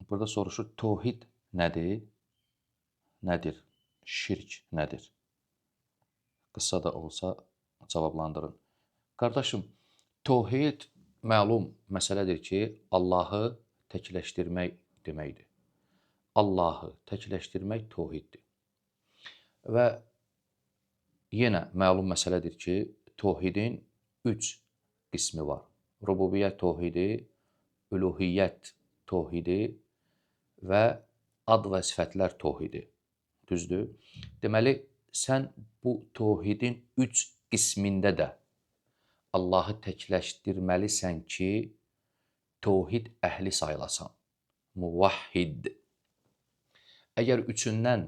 Burada soruşur, tövhid nədir? Nədir? Şirk nədir? Qısa da olsa cavablandırın. Qardaşım, tövhid məlum məsələdir ki, Allahı təkləşdirmək deməkdir. Allahı təkləşdirmək tövhiddir. Və yenə məlum məsələdir ki, tövhidin 3 qismi var. Rububiyyət tövhidi, üluhiyyət tövhidi və ad və sifətlər tövhidi. Düzdür? Deməli, sən bu tövhidin 3 qismində də Allahı təkləşdirməlisən ki, tövhid əhli sayılasan. Muvahhid. Əgər üçündən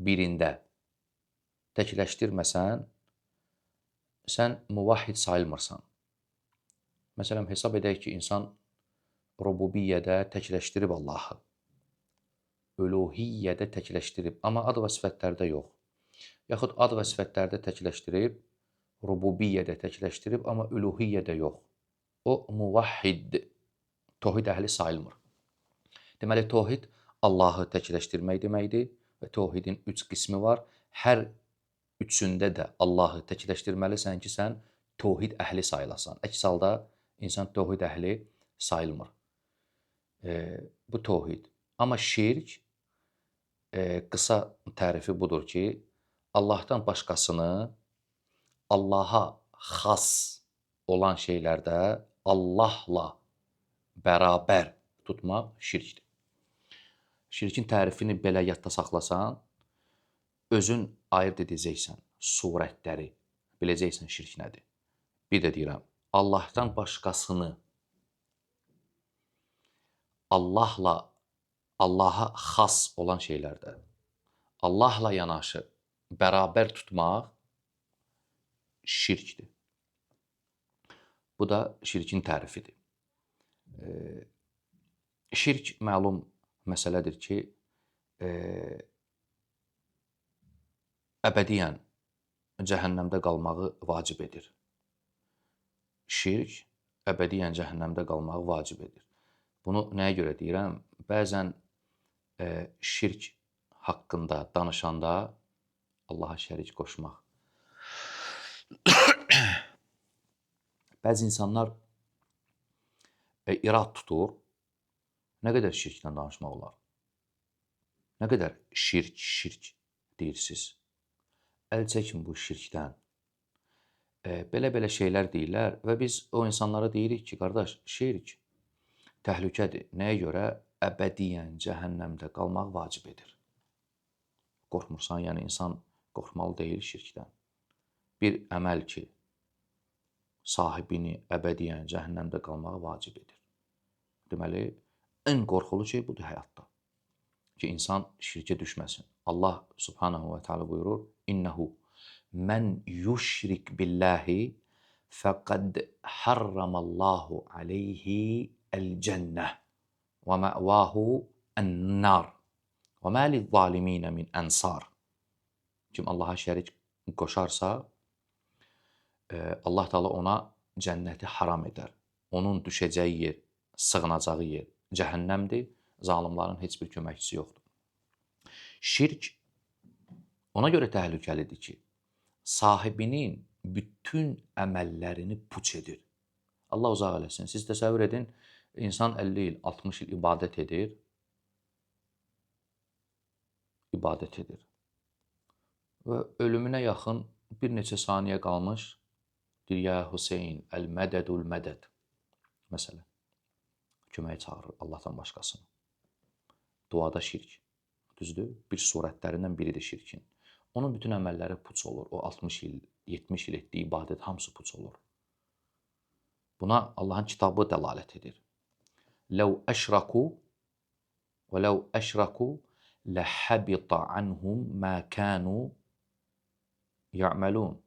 birində təkləşdirməsən, sən muvahhid sayılmırsan. Məsələn, hesab edək ki, insan rububiyyədə təkləşdirib Allahı, üluhiyyədə təkləşdirib, amma ad və sifətlərdə yox. Yaxud ad və sifətlərdə təkləşdirib, rububiyyədə təkləşdirib, amma üluhiyyədə yox. O, muvahhid, tövhid əhli sayılmır. Deməli, tövhid Allahı təkləşdirmək deməkdir və tövhidin 3 qismi var. Hər üçündə də Allahı təkləşdirməlisən ki, sən tövhid əhli sayılasan. Əks halda insan tövhid əhli sayılmır. Bu tövhid. Amma şirk, qısa tərifi budur ki, Allahdan başqasını Allaha xas olan şeylərdə Allahla bərabər tutmaq şirkdir. Şirkin tərifini belə yadda saxlasan, özün ayırt edəcəksən surətləri, biləcəksən şirk nədir. Bir də deyirəm, Allahdan başqasını Allaha xas olan şeylərdə Allahla yanaşı bərabər tutmaq şirkdir. Bu da şirkin tərifidir. Şirk məlum məsələdir ki, əbədiyyən cəhənnəmdə qalmağı vacib edir. Şirk əbədiyyən cəhənnəmdə qalmağı vacib edir. Bunu nəyə görə deyirəm? Bəzən şirk haqqında danışanda Allaha şərik qoşmaq. Bəzi insanlar irad tutur, nə qədər şirkdən danışmaq olar? Nə qədər şirk deyirsiniz? Əl çəkin bu şirkdən. Belə şeylər deyirlər və biz o insanlara deyirik ki, qardaş, şirk təhlükədir. Nəyə görə? Əbədiyyən cəhənnəmdə qalmaq vacib edir. Qorxmursan, yəni insan qorxmalı deyil şirkdən. Bir əməl ki, sahibini əbədiyyən cəhənnəmdə qalmağı vacib edir. Deməli, ən qorxulu şey budur həyatda. Ki, insan şirkə düşməsin. Allah subhanahu və teala buyurur, İnnəhu mən yuşrik billahi fəqəd harramallahu aleyhi əl-cənnə və məvahu ən-nar və mə liz-zaliminə min ənsar. Kim Allaha şərik qoşarsa, Allah Teala ona cənnəti haram edər. Onun düşəcəyi yer, sığınacağı yer cəhənnəmdir. Zalimların heç bir köməkçisi yoxdur. Şirk ona görə təhlükəlidir ki, sahibinin bütün əməllərini puç edir. Allah uzaq eləsin. Siz təsəvvür edin, insan 50 il, 60 il ibadət edir. Və ölümünə yaxın bir neçə saniyə qalmış, deyir, ya Hüseyin, əl-mədədul mədəd. Məsələn, köməyə çağırır Allahdan başqasını. Duada şirk, düzdür? Bir surətlərindən biridir şirkin. Onun bütün əməlləri puç olur. O 60 il, 70 il etdiyi ibadət hamısı puç olur. Buna Allahın kitabı dəlalət edir. Ləv əşraku və ləv əşraku ləhəbita anhum mə kənu ya'məlun.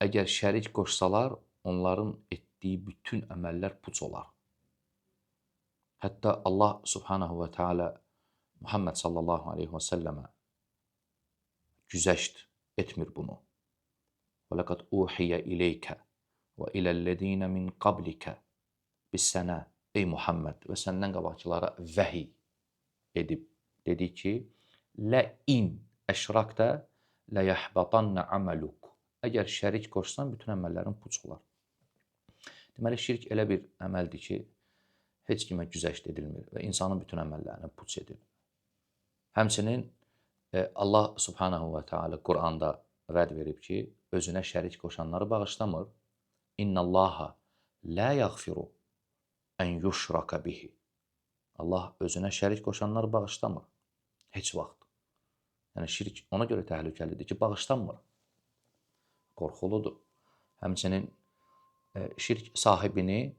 Əgər şərik qoşsalar, onların etdiyi bütün əməllər puç olar. Hətta Allah subhanahu və teala Muhammed sallallahu aleyhi və səlləmə güzəşt etmir bunu. Və ləqəd uhiyə ileykə və iləl-ləzīnə min qablikə biz sənə ey Muhammed və səndən qabaqçılara vəhiy edib dedi ki, lə in əşrakdə lə yəhbətanna amaluk. Əgər şərik qoşsan, bütün əməllərin puç olar. Deməli, şirk elə bir əməldir ki, heç kimə güzəşt edilmir və insanın bütün əməllərini puç edir. Həmçinin Allah subhanahu və teala Quranda vəd verib ki, özünə şərik qoşanları bağışlamır. İnnallaha la yaghfiru en yushraka bihi. Allah özünə şərik qoşanları bağışlamır. Heç vaxt. Yəni şirk ona görə təhlükəlidir ki, bağışlanmır. Qorxuludur. Həmçinin şirk sahibini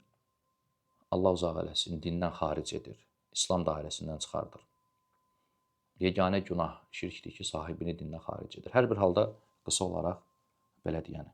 Allah uzaq eləsin, dindən xaric edir. İslam dairəsindən çıxardır. Yeganə günah şirkdir ki, sahibini dindən xaric edir. Hər bir halda qısa olaraq belə deyəni.